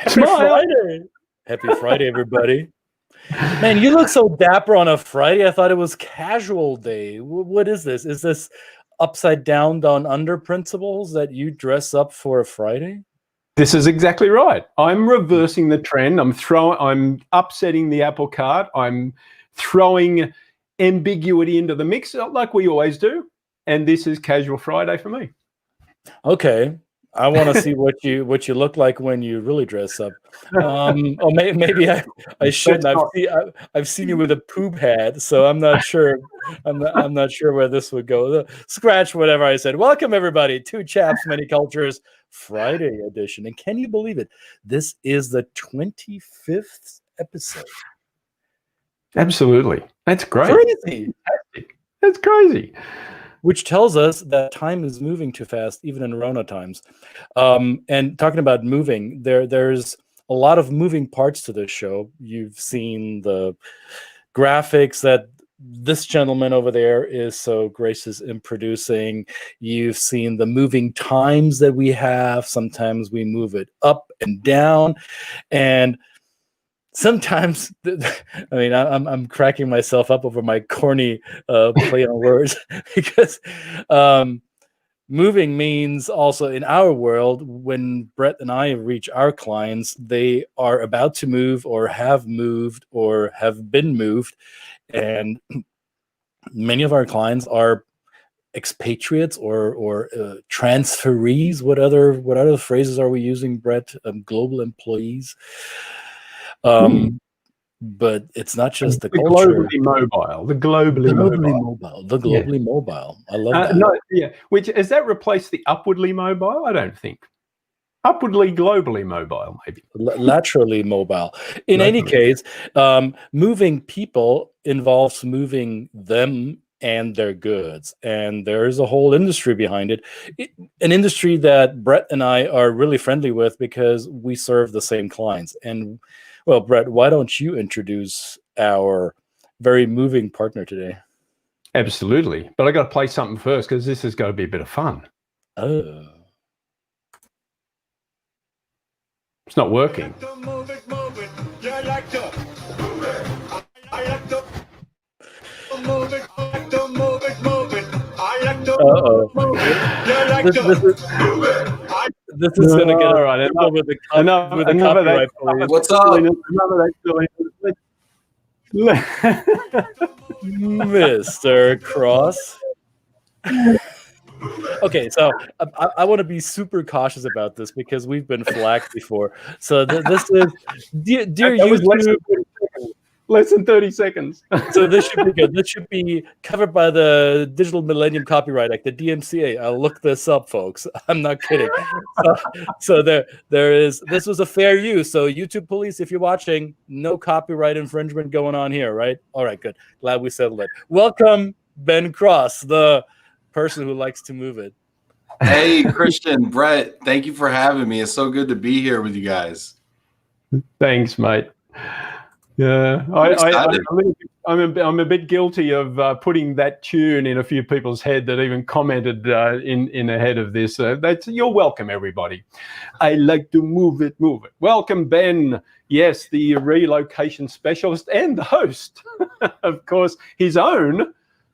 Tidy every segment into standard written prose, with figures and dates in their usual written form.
Smile. Friday. Happy Friday, everybody. Man, you look so dapper on a Friday. I thought it was casual day. What is this? Is this upside down under principles that you dress up for a Friday? This is exactly right. I'm reversing the trend. I'm upsetting the apple cart. I'm throwing ambiguity into the mix like we always do. And this is Casual Friday for me. Okay. I want to see what you look like when you really dress up. Or maybe I shouldn't. I've seen you with a poop hat, so I'm not sure. I'm not sure where this would go. Scratch whatever I said. Welcome everybody, Two Chaps, Many Cultures Friday edition. And can you believe it? This is the 25th episode. Absolutely, that's great. Crazy. That's crazy. Which tells us that time is moving too fast, even in Rona times. And talking about moving, there's a lot of moving parts to this show. You've seen the graphics that this gentleman over there is so gracious in producing. You've seen the moving times that we have. Sometimes we move it up and down. And sometimes, I mean, I'm cracking myself up over my corny play on words because moving means also in our world, when Brett and I reach our clients, they are about to move or have been moved. And many of our clients are expatriates or transferees. What other phrases are we using, Brett? Global employees. But it's not just the culture. Globally mobile. The globally mobile. I love that. No, yeah. Which has that replaced the upwardly mobile? I don't think. Upwardly globally mobile, maybe. Laterally mobile. In any case, moving people involves moving them and their goods, and there is a whole industry behind it. An industry that Brett and I are really friendly with because we serve the same clients. And well, Brett, why don't you introduce our very moving partner today? Absolutely. But I got to play something first because this has got to be a bit of fun. Oh. It's not working. Uh-oh. This is going to get all right. with the copyright police. What's up? Mr. Cross. Okay, so I want to be super cautious about this because we've been flagged before. So this is dear YouTube. Less than 30 seconds. So this should be good. This should be covered by the Digital Millennium Copyright Act, the DMCA. I'll look this up, folks. I'm not kidding. So there is. This was a fair use. So YouTube police, if you're watching, no copyright infringement going on here, right? All right, good. Glad we settled it. Welcome, Ben Cross, the person who likes to move it. Hey, Christian, Brett, thank you for having me. It's so good to be here with you guys. Thanks, mate. Yeah, I'm a bit guilty of putting that tune in a few people's head that even commented in ahead of this. You're welcome, everybody. I like to move it. Welcome, Ben. Yes, the relocation specialist and the host, of course, his own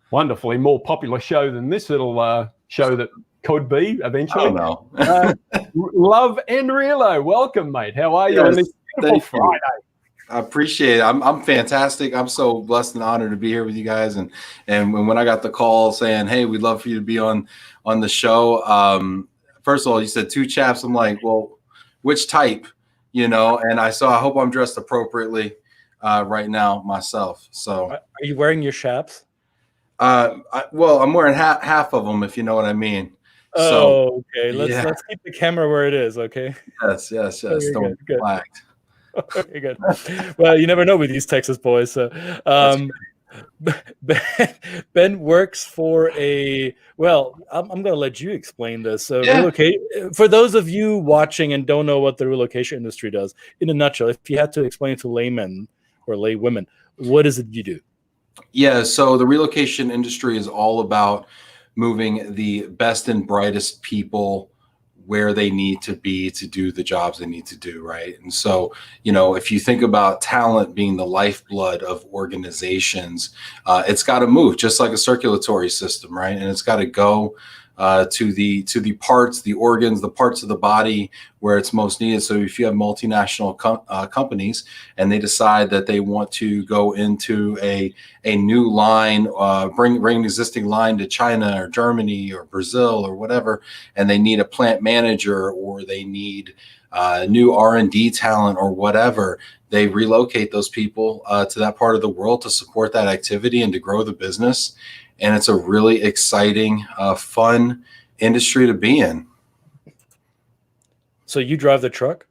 wonderfully more popular show than this little show that could be eventually. I don't know. Love+Relo. Welcome, mate. How are you on this beautiful Friday? I appreciate it. I'm fantastic. I'm so blessed and honored to be here with you guys. And when I got the call saying, hey, we'd love for you to be on the show. First of all, you said two chaps. I'm like, well, which type? And I hope I'm dressed appropriately right now myself. So are you wearing your chaps? I'm wearing half of them, if you know what I mean. Oh, okay. Let's keep the camera where it is. Okay. Yes. Don't be flagged. Very good. Well, you never know with these Texas boys. So, Ben works for I'm going to let you explain this. So, for those of you watching and don't know what the relocation industry does, in a nutshell, if you had to explain to laymen or laywomen, what is it you do? Yeah, so the relocation industry is all about moving the best and brightest people where they need to be to do the jobs they need to do, right? And so, if you think about talent being the lifeblood of organizations, it's got to move just like a circulatory system, right? And it's got to go to the parts, the organs, the parts of the body where it's most needed. So if you have multinational companies and they decide that they want to go into a new line, bring an existing line to China or Germany or Brazil or whatever, and they need a plant manager or they need new R&D talent or whatever, they relocate those people to that part of the world to support that activity and to grow the business. And it's a really exciting, fun industry to be in. So you drive the truck?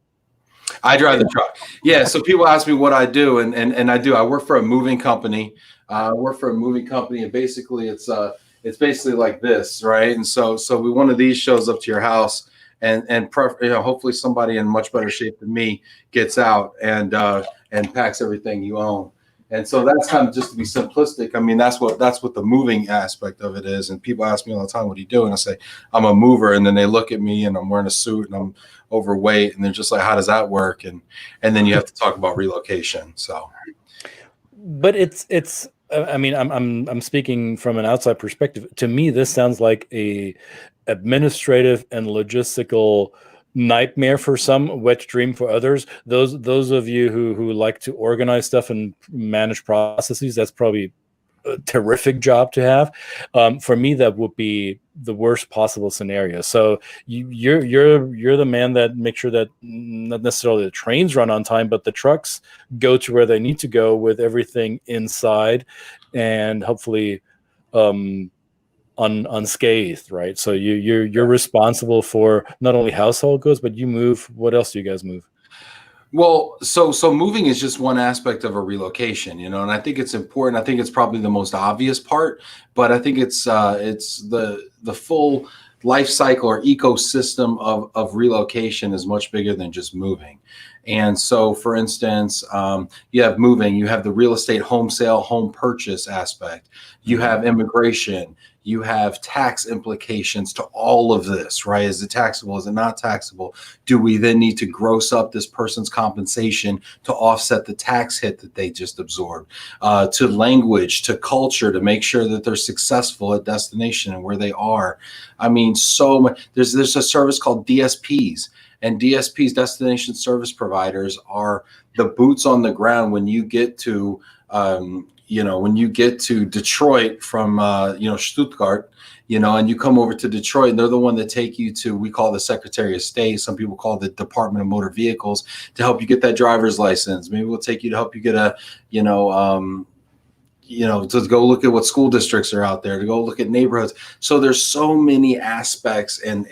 I drive the truck. Yeah. So people ask me what I do, and I do. I work for a moving company. And basically it's basically like this, right? And so one of these shows up to your house, and hopefully somebody in much better shape than me gets out and packs everything you own. And so that's kind of, just to be simplistic, I mean, that's what the moving aspect of it is. And people ask me all the time, what do you do? And I say, I'm a mover. And then they look at me and I'm wearing a suit and I'm overweight. And they're just like, how does that work? And then you have to talk about relocation. So. But it's I mean, I'm speaking from an outside perspective. To me, this sounds like a administrative and logistical nightmare for some, wet dream for others. Those of you who like to organize stuff and manage processes, that's probably a terrific job to have. For me, that would be the worst possible scenario. So you're the man that makes sure that not necessarily the trains run on time, but the trucks go to where they need to go with everything inside, and hopefully unscathed, right? So you're responsible for not only household goods, but you move. What else do you guys move? Well, so moving is just one aspect of a relocation, and I think it's important. I think it's probably the most obvious part, but I think it's the full life cycle or ecosystem of relocation is much bigger than just moving. And so, for instance, you have moving, you have the real estate home sale, home purchase aspect, you have immigration, you have tax implications to all of this, right? Is it taxable? Is it not taxable? Do we then need to gross up this person's compensation to offset the tax hit that they just absorbed? To language, to culture, to make sure that they're successful at destination and where they are. I mean, so much. There's a service called DSPs. And DSPs, destination service providers, are the boots on the ground when you get to, Detroit from, Stuttgart, and you come over to Detroit, and they're the one that take you to, we call the Secretary of State. Some people call it the Department of Motor Vehicles, to help you get that driver's license. Maybe we'll take you to help you get a, to go look at what school districts are out there, to go look at neighborhoods. So there's so many aspects and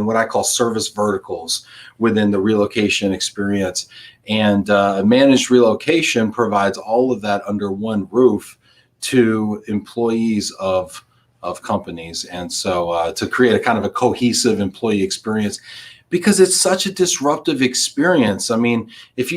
what I call service verticals within the relocation experience. And managed relocation provides all of that under one roof to employees of companies. And so to create a kind of a cohesive employee experience, because it's such a disruptive experience. I mean, if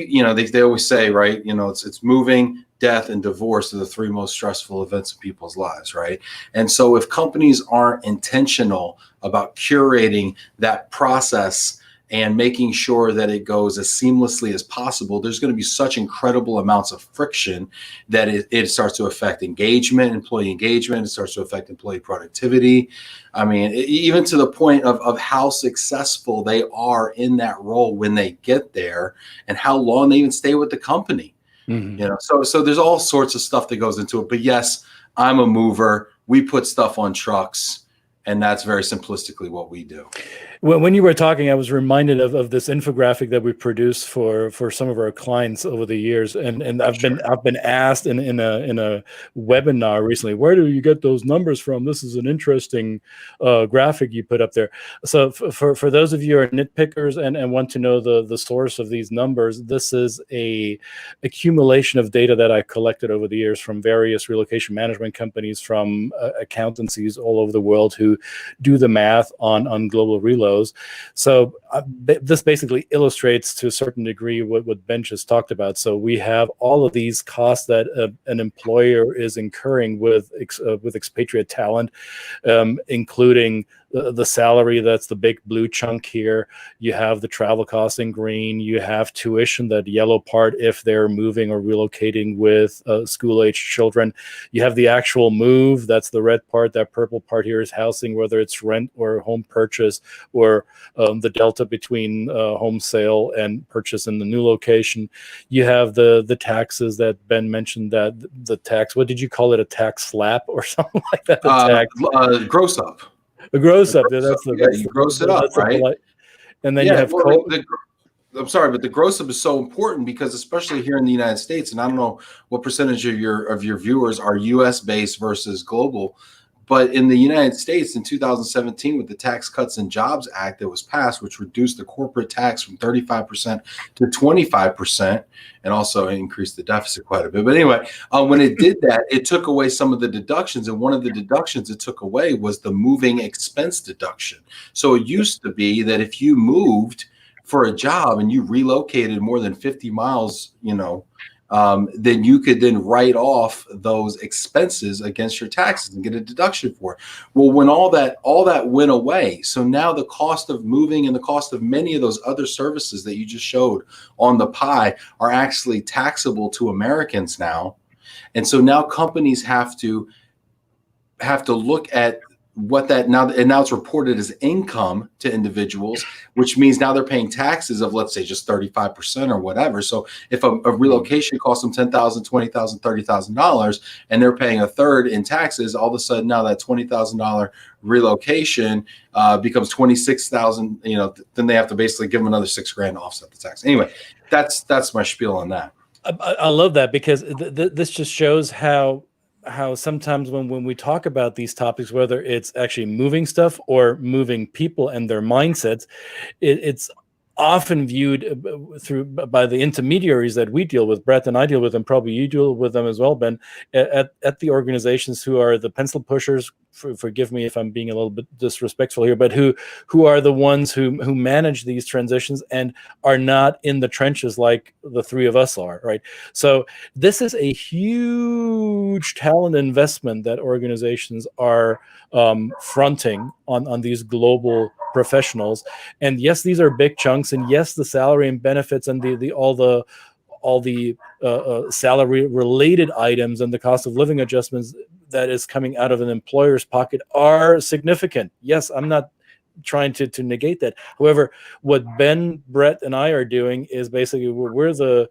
they always say, right, it's moving, death, and divorce are the three most stressful events in people's lives, right? And so if companies aren't intentional about curating that process and making sure that it goes as seamlessly as possible, there's going to be such incredible amounts of friction that it starts to affect engagement, employee engagement. It starts to affect employee productivity. I mean, even to the point of how successful they are in that role when they get there, and how long they even stay with the company. Mm-hmm. So there's all sorts of stuff that goes into it. But yes, I'm a mover. We put stuff on trucks, and that's very simplistically what we do. When you were talking, I was reminded of this infographic that we produced for some of our clients over the years, and I've been asked in a webinar recently, where do you get those numbers from? This is an interesting graphic you put up there. So for those of you who are nitpickers and want to know the source of these numbers, this is a accumulation of data that I collected over the years from various relocation management companies, from accountancies all over the world who do the math on global reload. So this basically illustrates to a certain degree what Ben just talked about. So we have all of these costs that an employer is incurring with expatriate talent, including the salary, that's the big blue chunk here. You have the travel costs in green. You have tuition, that yellow part, if they're moving or relocating with school-aged children. You have the actual move, that's the red part. That purple part here is housing, whether it's rent or home purchase, or the delta between home sale and purchase in the new location. You have the taxes that Ben mentioned, that the tax, what did you call it, a tax slap or something like that? Gross up. A gross up. That's you gross it up, right? And then you have I'm sorry, but the gross up is so important because, especially here in the United States, and I don't know what percentage of your viewers are U.S. based versus global, but in the United States in 2017, with the Tax Cuts and Jobs Act that was passed, which reduced the corporate tax from 35% to 25%, and also increased the deficit quite a bit. But anyway, when it did that, it took away some of the deductions. And one of the deductions it took away was the moving expense deduction. So it used to be that if you moved for a job and you relocated more than 50 miles, then you could then write off those expenses against your taxes and get a deduction for it. Well, when all that went away, so now the cost of moving and the cost of many of those other services that you just showed on the pie are actually taxable to Americans now. And so now companies have to look at what that now, and now it's reported as income to individuals, which means now they're paying taxes of, let's say, just 35% or whatever. So if a relocation costs them $10,000, $20,000, $30,000, and they're paying a third in taxes, all of a sudden now that $20,000 relocation becomes $26,000. Then they have to basically give them another $6,000 to offset the tax. Anyway, that's my spiel on that. I love that, because this just shows how sometimes when we talk about these topics, whether it's actually moving stuff or moving people and their mindsets, it's often viewed by the intermediaries that we deal with. Brett and I deal with them, probably you deal with them as well, Ben, at the organizations who are the pencil pushers. Forgive me if I'm being a little bit disrespectful here, but who are the ones who manage these transitions and are not in the trenches like the three of us are, right? So this is a huge talent investment that organizations are fronting on these global professionals. And yes, these are big chunks, and yes, the salary and benefits and all the salary related items and the cost of living adjustments that is coming out of an employer's pocket are significant. Yes, I'm not trying to negate that. However, what Ben, Brett, and I are doing is basically we're the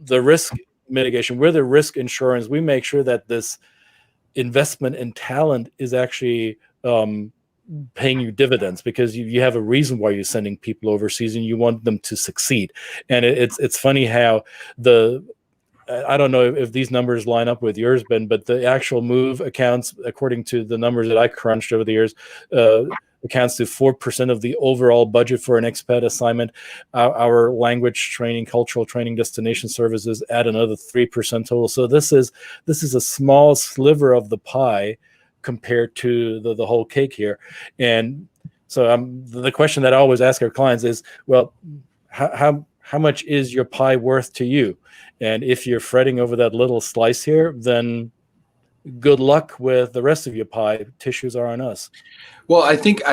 risk mitigation, we're the risk insurance. We make sure that this investment in talent is actually paying you dividends, because you have a reason why you're sending people overseas and you want them to succeed. And it's funny how I don't know if these numbers line up with yours, Ben, but the actual move accounts, according to the numbers that I crunched over the years, accounts to 4% of the overall budget for an expat assignment. Our language training, cultural training, destination services add another 3% total. So this is a small sliver of the pie compared to the whole cake here. And so the question that I always ask our clients is, well, how much is your pie worth to you? And if you're fretting over that little slice here, then good luck with the rest of your pie. Tissues are on us. Well, I think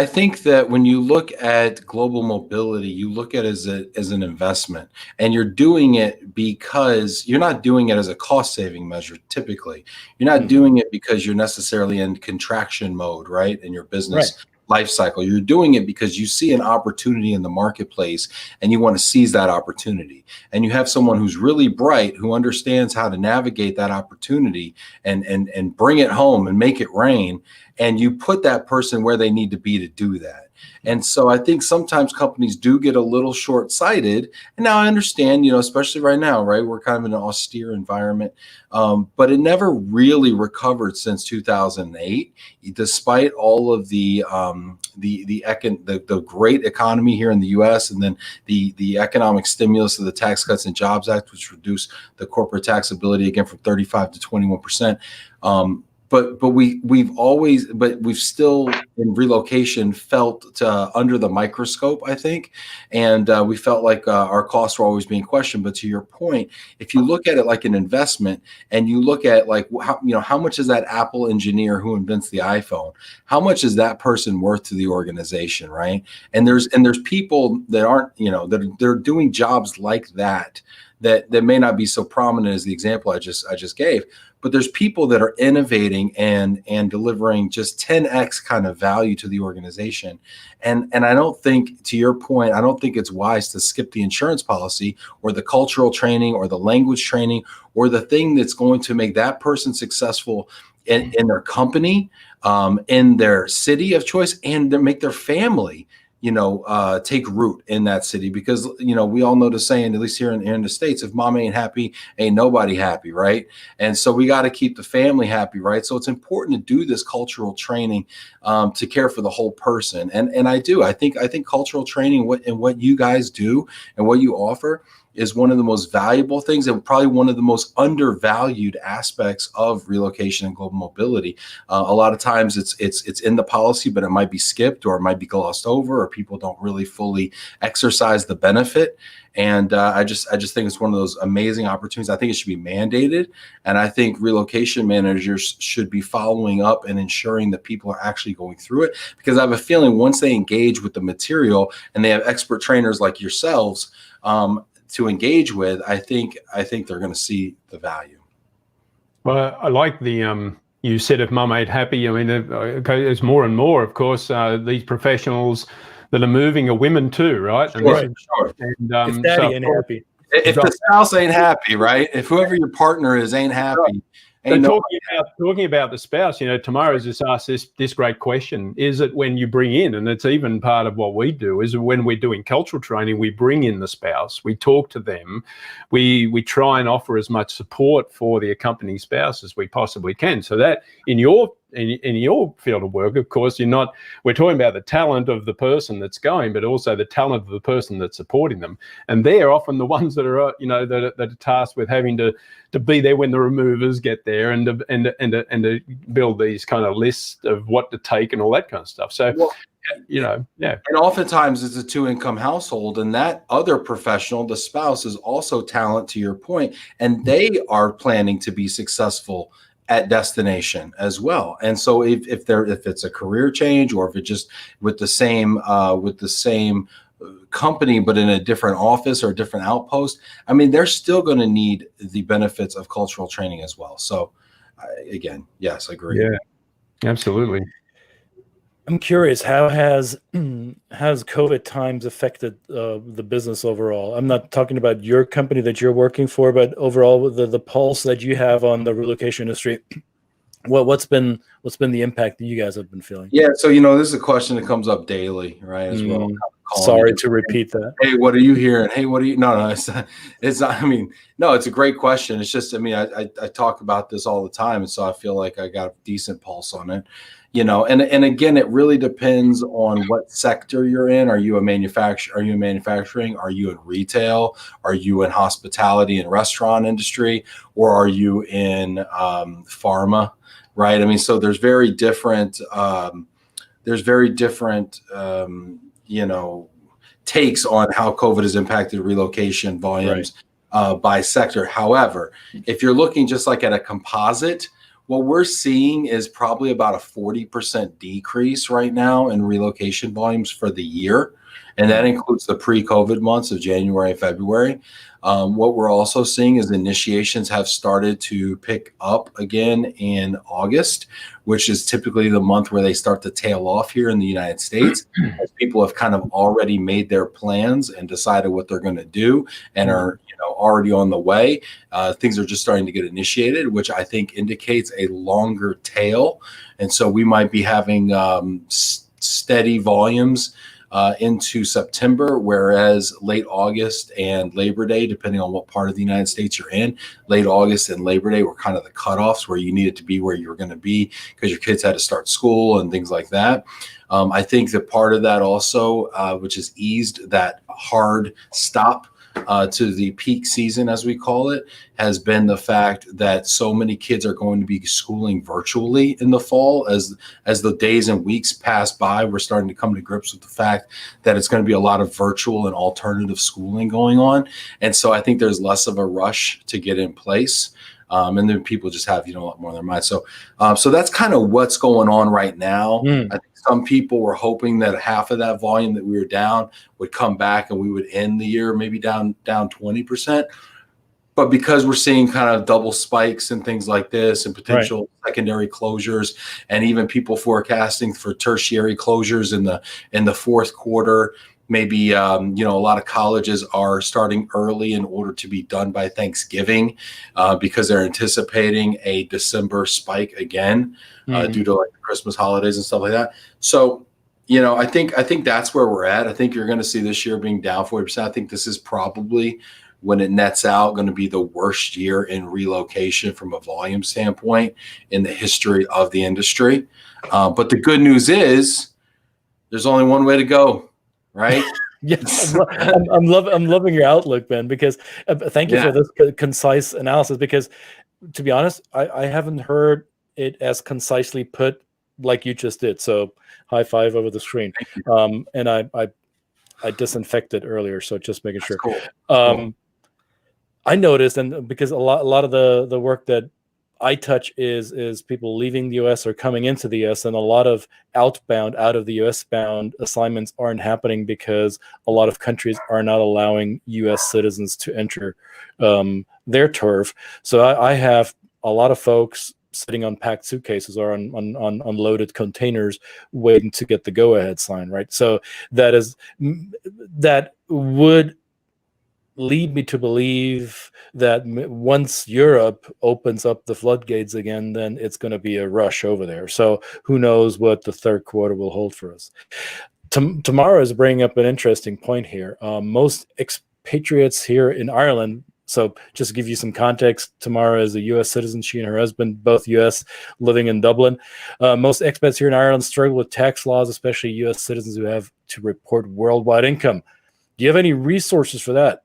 that when you look at global mobility, you look at it as an investment, and you're doing it because you're not doing it as a cost saving measure. Typically, you're not doing it because you're necessarily in contraction mode, right? In your business life cycle, you're doing it because you see an opportunity in the marketplace and you want to seize that opportunity. And you have someone who's really bright, who understands how to navigate that opportunity and bring it home and make it rain. And you put that person where they need to be to do that. And so I think sometimes companies do get a little short-sighted. And now I understand, especially right now, right? We're kind of in an austere environment, but it never really recovered since 2008, despite all of the great economy here in the U.S. and then the economic stimulus of the Tax Cuts and Jobs Act, which reduced the corporate taxability again from 35 to 21%. but we've still in relocation felt under the microscope, I think, and we felt like our costs were always being questioned. But to your point, if you look at it like an investment, and you look at like how much is that Apple engineer who invents the iPhone, how much is that person worth to the organization, right? And there's people that aren't, that they're doing jobs like that may not be so prominent as the example I just gave. But there's people that are innovating and delivering just 10x kind of value to the organization. And I don't think, to your point, I don't think it's wise to skip the insurance policy or the cultural training or the language training or the thing that's going to make that person successful in their company, in their city of choice, and make their family take root in that city. Because, we all know the saying, at least here in the States, if mom ain't happy, ain't nobody happy, right? And so we got to keep the family happy, right? So it's important to do this cultural training to care for the whole person. And I think cultural training, what you guys do and what you offer is one of the most valuable things and probably one of the most undervalued aspects of relocation and global mobility. A lot of times it's in the policy, but it might be skipped or it might be glossed over, or people don't really fully exercise the benefit. And I just think it's one of those amazing opportunities. I think it should be mandated, and I think relocation managers should be following up and ensuring that people are actually going through it, because I have a feeling once they engage with the material and they have expert trainers like yourselves to engage with, I think they're going to see the value. Well, I like the you said if mum ain't happy. I mean, there's more and more, of course, these professionals that are moving are women too, right? Sure. And, if daddy ain't happy. If the spouse ain't happy, right? If whoever your partner is ain't happy. So talking about the spouse, Tamara's just asked this great question. Is it when you bring in, and it's even part of what we do, is when we're doing cultural training, we bring in the spouse, we talk to them, we try and offer as much support for the accompanying spouse as we possibly can. So that in your field of work, of course, we're talking about the talent of the person that's going, but also the talent of the person that's supporting them. And they're often the ones that are, that are tasked with having to be there when the removers get there and to build these kind of lists of what to take and all that kind of stuff. So, yeah. And oftentimes it's a 2-income household, and that other professional, the spouse, is also talent, to your point, and they are planning to be successful at destination as well. And so if it's a career change, or if it's just with the same company but in a different office or a different outpost, I mean, they're still going to need the benefits of cultural training as well. So again, yes, I agree. Yeah, absolutely. I'm curious, how has COVID times affected the business overall? I'm not talking about your company that you're working for, but overall the pulse that you have on the relocation industry. What's been the impact that you guys have been feeling? Yeah, so this is a question that comes up daily, right? As well. Sorry to repeat that. Hey, what are you hearing? Hey, what are you? No, it's not. I mean, no, it's a great question. It's just, I talk about this all the time, and so I feel like I got a decent pulse on it. And again, it really depends on what sector you're in. Are you a manufacturer? Are you in manufacturing? Are you in retail? Are you in hospitality and restaurant industry? Or are you in pharma? Right. I mean, so there's very different takes on how COVID has impacted relocation volumes by sector. However, if you're looking just like at a composite, what we're seeing is probably about a 40% decrease right now in relocation volumes for the year. And that includes the pre-COVID months of January and February. What we're also seeing is initiations have started to pick up again in August, which is typically the month where they start to tail off here in the United States, as people have kind of already made their plans and decided what they're going to do and are already on the way. Things are just starting to get initiated, which I think indicates a longer tail. And so we might be having steady volumes into September, whereas late August and Labor Day, depending on what part of the United States you're in, late August and Labor Day were kind of the cutoffs where you needed to be where you were going to be because your kids had to start school and things like that. I think that part of that also, which has eased that hard stop to the peak season, as we call it, has been the fact that so many kids are going to be schooling virtually in the fall. As the days and weeks pass by, we're starting to come to grips with the fact that it's going to be a lot of virtual and alternative schooling going on. And so I think there's less of a rush to get in place. And then people just have, a lot more on their mind. So that's kind of what's going on right now. I think some people were hoping that half of that volume that we were down would come back and we would end the year maybe down 20%. But because we're seeing kind of double spikes and things like this and potential secondary closures, and even people forecasting for tertiary closures in the fourth quarter, maybe, a lot of colleges are starting early in order to be done by Thanksgiving because they're anticipating a December spike again due to like the Christmas holidays and stuff like that. So, I think that's where we're at. I think you're going to see this year being down 40%. I think this is probably, when it nets out, going to be the worst year in relocation from a volume standpoint in the history of the industry. But the good news is there's only one way to go. Right. Yes, I'm loving your outlook, Ben, because thank you for this concise analysis, because to be honest, I haven't heard it as concisely put like you just did. So high five over the screen. And I disinfected earlier, so just making sure. Cool. I noticed, and because a lot of the work that I touch is people leaving the US or coming into the US, and a lot of outbound, out of the US bound assignments aren't happening because a lot of countries are not allowing US citizens to enter their turf. So I have a lot of folks sitting on packed suitcases or on unloaded containers waiting to get the go-ahead sign, right? So that would lead me to believe that once Europe opens up the floodgates again, then it's going to be a rush over there. So who knows what the third quarter will hold for us. Tamara is bringing up an interesting point here. Most expatriates here in Ireland, so just to give you some context, Tamara is a U.S. citizen. She and her husband, both U.S., living in Dublin. Most expats here in Ireland struggle with tax laws, especially U.S. citizens who have to report worldwide income. Do you have any resources for that?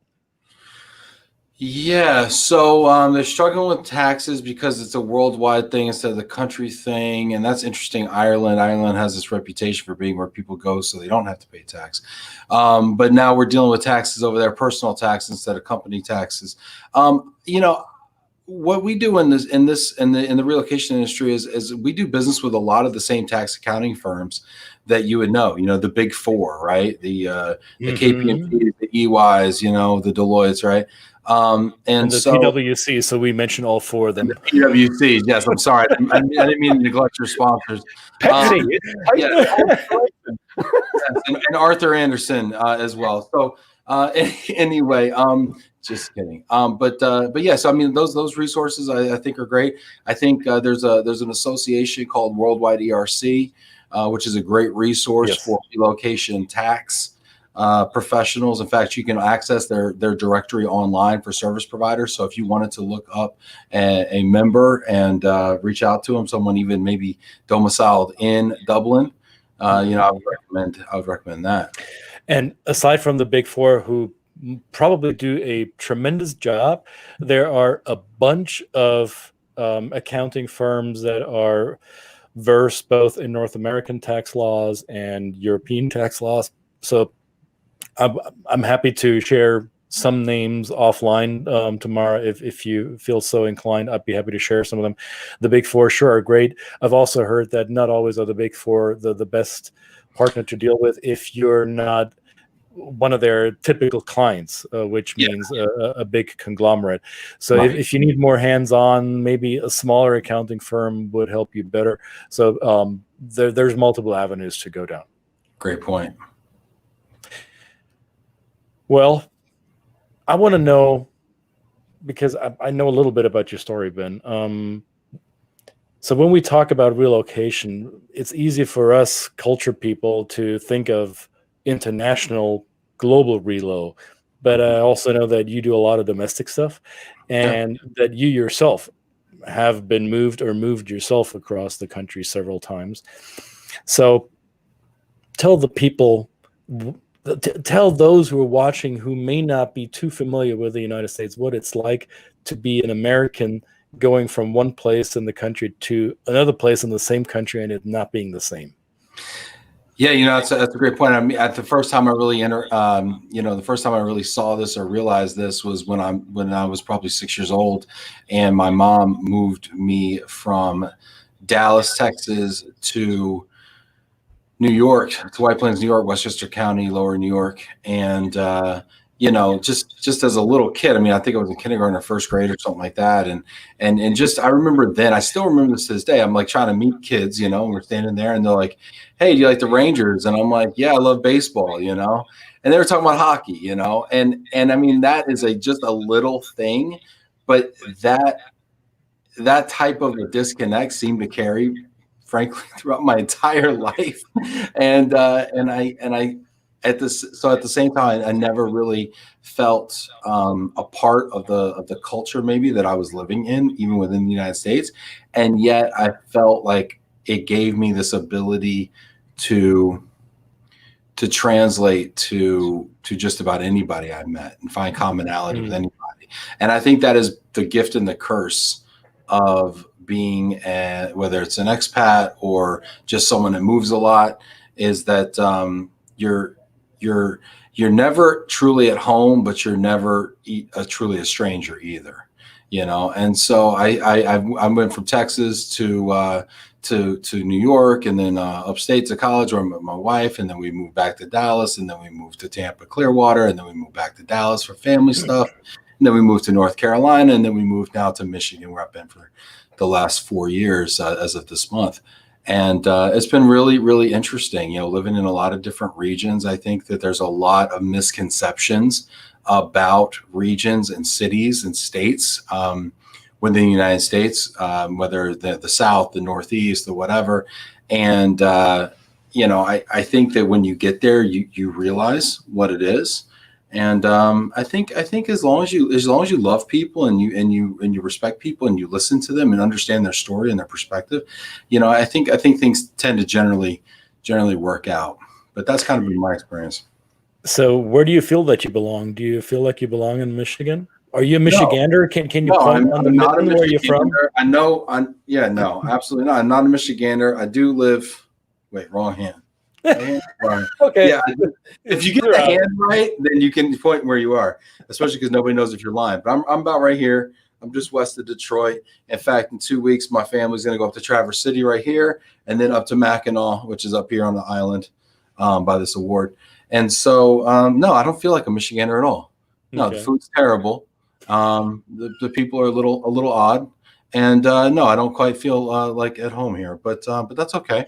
Yeah, so they're struggling with taxes because it's a worldwide thing instead of the country thing, and that's interesting. Ireland has this reputation for being where people go so they don't have to pay tax, but now we're dealing with taxes over there, personal tax instead of company taxes. What we do in the relocation industry is we do business with a lot of the same tax accounting firms that you would know. The big four, right? The KPMG, the EYs, the Deloittes, right? And the so PwC. So we mentioned all four of them. The PwC. Yes, I'm sorry. I didn't mean to neglect your sponsors. Pepsi. And Arthur Anderson as well. So anyway, just kidding. But yes, I mean those resources I think are great. I think there's an association called Worldwide ERC, which is a great resource for relocation tax professionals. In fact, you can access their directory online for service providers. So if you wanted to look up a member and reach out to them, someone even maybe domiciled in Dublin, I would recommend that. And aside from the big four, who probably do a tremendous job, there are a bunch of accounting firms that are versed both in North American tax laws and European tax laws. So I'm happy to share some names offline tomorrow if you feel so inclined. I'd be happy to share some of them. The big four sure are great. I've also heard that not always are the big four the best partner to deal with if you're not one of their typical clients, which means a big conglomerate. So if you need more hands-on, maybe a smaller accounting firm would help you better. So there's multiple avenues to go down. Great point. Well, I want to know, because I know a little bit about your story, Ben. So when we talk about relocation, it's easy for us culture people to think of international, global relo, but I also know that you do a lot of domestic stuff, and that you yourself have been moved yourself across the country several times. So tell the people tell those who are watching who may not be too familiar with the United States what it's like to be an American going from one place in the country to another place in the same country and it not being the same. Yeah, that's a great point. I mean, at the first time I really the first time I really saw this or realized this was when I was probably 6 years old, and my mom moved me from Dallas, Texas, to New York, to White Plains, New York, Westchester County, Lower New York, and just as a little kid. I mean, I think I was in kindergarten or first grade or something like that, and just I remember then. I still remember this to this day. I'm like trying to meet kids, and we're standing there, and they're like, "Hey, do you like the Rangers?" And I'm like, "Yeah, I love baseball," And they were talking about hockey, and I mean that is just a little thing, but that type of a disconnect seemed to carry, frankly, throughout my entire life, and I at the same time I never really felt a part of the culture maybe that I was living in, even within the United States, and yet I felt like it gave me this ability to translate to just about anybody I met and find commonality with anybody. And I think that is the gift and the curse of being whether it's an expat or just someone that moves a lot, is that you're never truly at home, but you're never truly a stranger either, And so I went from Texas to New York, and then upstate to college where I met my wife, and then we moved back to Dallas, and then we moved to Tampa, Clearwater, and then we moved back to Dallas for family stuff, and then we moved to North Carolina, and then we moved now to Michigan, where I've been for the last 4 years as of this month. And it's been really, really interesting, living in a lot of different regions. I think that there's a lot of misconceptions about regions and cities and states within the United States, whether the South, the Northeast, the whatever. And, I think that when you get there, you realize what it is. And I think as long as you love people and you respect people and you listen to them and understand their story and their perspective, I think things tend to generally work out. But that's kind of been my experience. So where do you feel that you belong? Do you feel like you belong in Michigan? Are you a Michigander? Can you point on the mitten where you're from? No, absolutely not. I'm not a Michigander. I do live. Wait, wrong hand. Right. Okay. Yeah. If you get the hand right, then you can point where you are, especially because nobody knows if you're lying. But I'm about right here. I'm just west of Detroit. In fact, in 2 weeks, my family's going to go up to Traverse City right here, and then up to Mackinac, which is up here on the island by this award. And so, no, I don't feel like a Michigander at all. No, okay. The food's terrible. The people are a little odd, and no, I don't quite feel like at home here. But that's okay.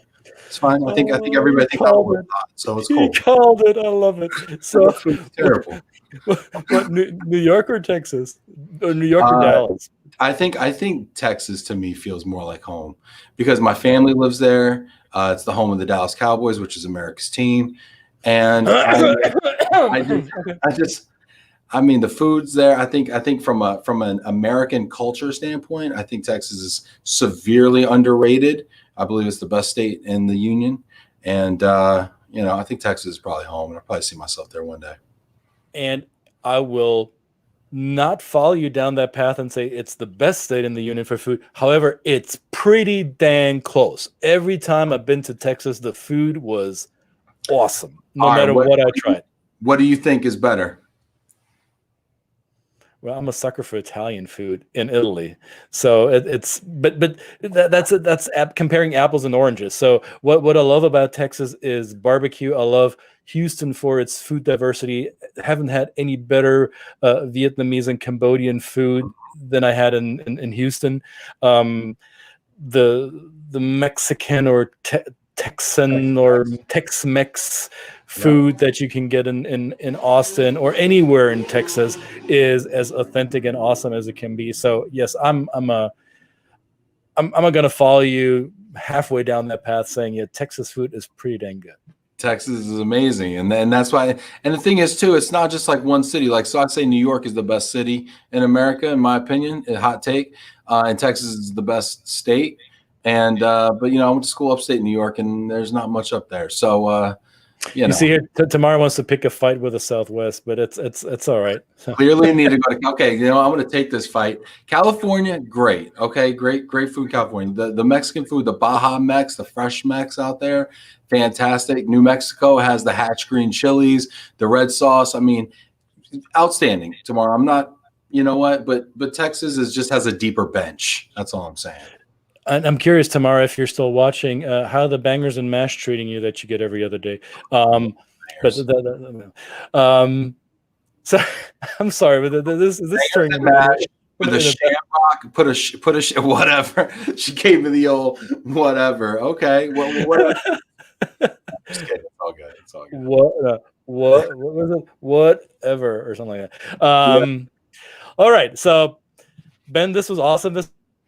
It's fine. I think everybody thinks I'm odd, so it's cool. You called it. I love it. So it's terrible. What New York or Texas, or New York or Dallas? I think Texas to me feels more like home because my family lives there. It's the home of the Dallas Cowboys, which is America's team, and I mean, the food's there. I think from an American culture standpoint, I think Texas is severely underrated. I believe it's the best state in the union, and I think Texas is probably home, and I'll probably see myself there one day. And I will not follow you down that path and say it's the best state in the union for food. However, it's pretty dang close. Every time I've been to Texas, the food was awesome, no matter what I tried. What do you think is better? Well, I'm a sucker for Italian food in Italy, so that's comparing apples and oranges. So what I love about Texas is barbecue. I love Houston for its food diversity. Haven't had any better Vietnamese and Cambodian food than I had in Houston. The Mexican or Texan or Tex-Mex food that you can get in Austin or anywhere in Texas is as authentic and awesome as it can be. So yes, I'm gonna follow you halfway down that path, saying yeah, Texas food is pretty dang good. Texas is amazing, and that's why. And the thing is too, it's not just like one city. Like so, I'd say New York is the best city in America, in my opinion. A hot take, and Texas is the best state. And but I went to school upstate New York, and there's not much up there. So You see here, Tamara wants to pick a fight with the Southwest, but it's all right. Clearly need to go to, okay, I'm going to take this fight. California, great. Okay, great food in California. The Mexican food, the Baja Mex, the fresh Mex out there, fantastic. New Mexico has the hatch green chilies, the red sauce. I mean, outstanding. Tomorrow, I'm not, you know what, but Texas just has a deeper bench. That's all I'm saying. And I'm curious, Tamara, if you're still watching, how the bangers and mash treating you that you get every other day. So I'm sorry, but this turning mash with a shamrock. Put a whatever. She gave me the old whatever. Okay, what? Just kidding. It's all good. It's all good. What was it? Whatever or something like that. All right, so Ben, this was awesome.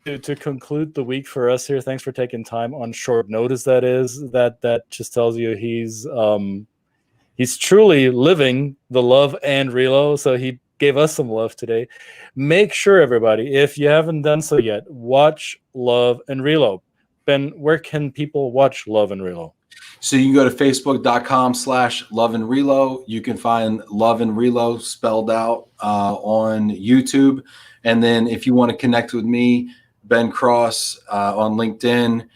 To conclude the week for us here, thanks for taking time on short notice. That just tells you he's truly living the love and Relo. So he gave us some love today. Make sure, everybody, if you haven't done so yet, watch Love and Relo. Ben, where can people watch Love and Relo? So you can go to facebook.com/loveandrelo. You can find Love and Relo spelled out on YouTube. And then if you want to connect with me, Ben Cross on LinkedIn.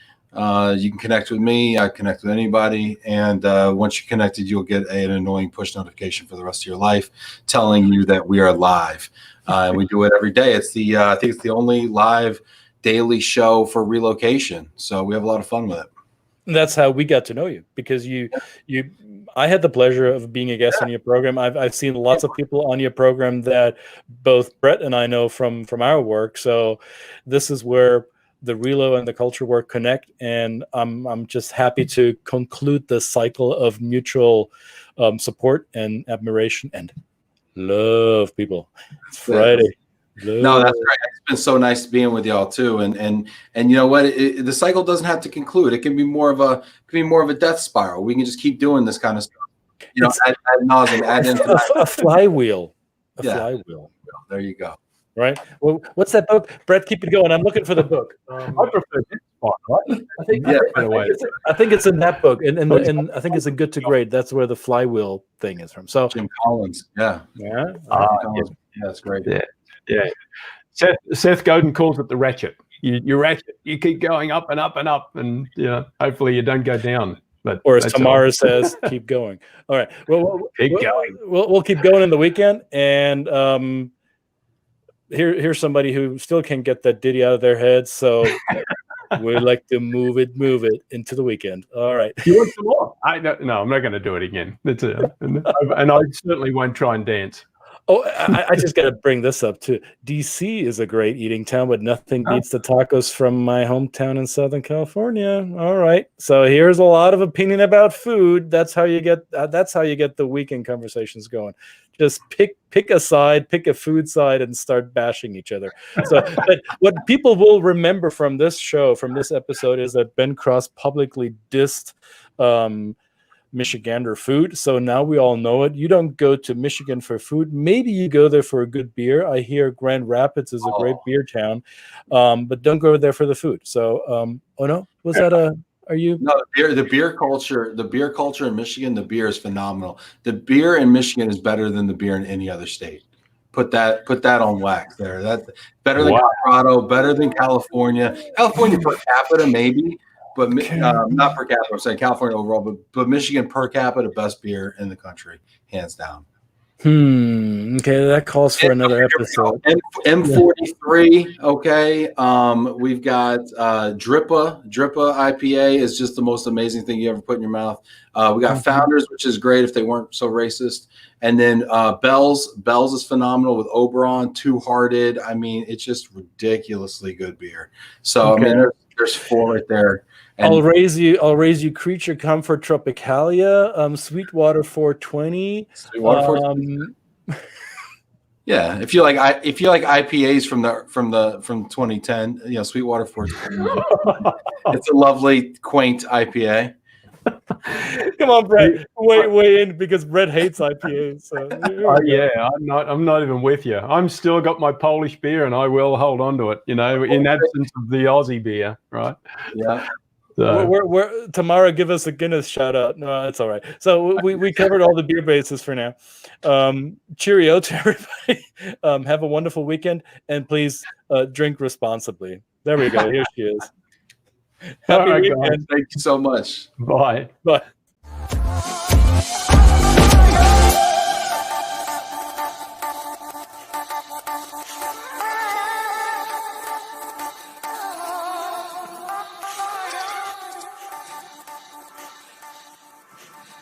You can connect with me. I connect with anybody. And once you're connected, you'll get an annoying push notification for the rest of your life telling you that we are live. And we do it every day. It's I think it's the only live daily show for relocation. So we have a lot of fun with it. That's how we got to know you, because I had the pleasure of being a guest on your program. I've seen lots of people on your program that both Brett and I know from our work. So this is where the Relo and the culture work connect, and I'm just happy to conclude the cycle of mutual support and admiration and love, people. It's Friday. No, that's right. It's been so nice being with y'all too, and you know what? The cycle doesn't have to conclude. It can be more of a death spiral. We can just keep doing this kind of stuff. You know, ad nauseum, a flywheel. Flywheel. There you go. Right. Well, what's that book, Brett? Keep it going. I'm looking for the book. I prefer this one, right? I think it's in that book, and I think it's in Good to Great. That's where the flywheel thing is from. So Jim Collins. Yeah. Yeah. Yeah, that's great. Yeah. Seth Godin calls it the ratchet. You ratchet. You keep going up and up and up, and hopefully you don't go down. But or as Tamara says, keep going. All right. Well, keep going. We'll keep going in the weekend, and here's somebody who still can't get that ditty out of their head. So we like to move it into the weekend. All right. You want some more? No, I'm not going to do it again. That's it. And I certainly won't try and dance. Oh, I just got to bring this up too. DC is a great eating town, but nothing beats the tacos from my hometown in Southern California. All right, so here's a lot of opinion about food. That's how you get the weekend conversations going. Just pick a side, pick a food side, and start bashing each other. So, but what people will remember from this show, from this episode, is that Ben Cross publicly dissed Michigander food. So now we all know it. You don't go to Michigan for food. Maybe you go there for a good beer. I hear Grand Rapids is a great beer town, but don't go there for the food. So, oh no, was that are you? No, the beer culture in Michigan, the beer is phenomenal. The beer in Michigan is better than the beer in any other state. Put that on wax there. That's better than Colorado, better than California. California per capita, maybe. But not per capita. I'm saying California overall, but Michigan per capita, best beer in the country, hands down. Okay, that calls for another episode. M43. Okay, we've got Drippa IPA is just the most amazing thing you ever put in your mouth. We got Founders, which is great if they weren't so racist, and then Bell's is phenomenal with Oberon, Two Hearted. I mean, it's just ridiculously good beer. So I mean, there's four right there. And I'll raise you Creature Comfort Tropicalia, Sweetwater 420. Sweetwater 420. Yeah, if you like IPAs from 2010, Sweetwater 420. It's a lovely, quaint IPA. Come on, Brett. Weigh in, because Brett hates IPAs. So I'm not even with you. I'm still got my Polish beer, and I will hold on to it. In absence of the Aussie beer, right? Yeah. So, Tamara, give us a Guinness shout out. No, that's all right. So we covered all the beer bases for now. Cheerio to everybody. Have a wonderful weekend, and please drink responsibly. There we go. Here she is. Happy all right, weekend. Thank you so much. Bye. Bye.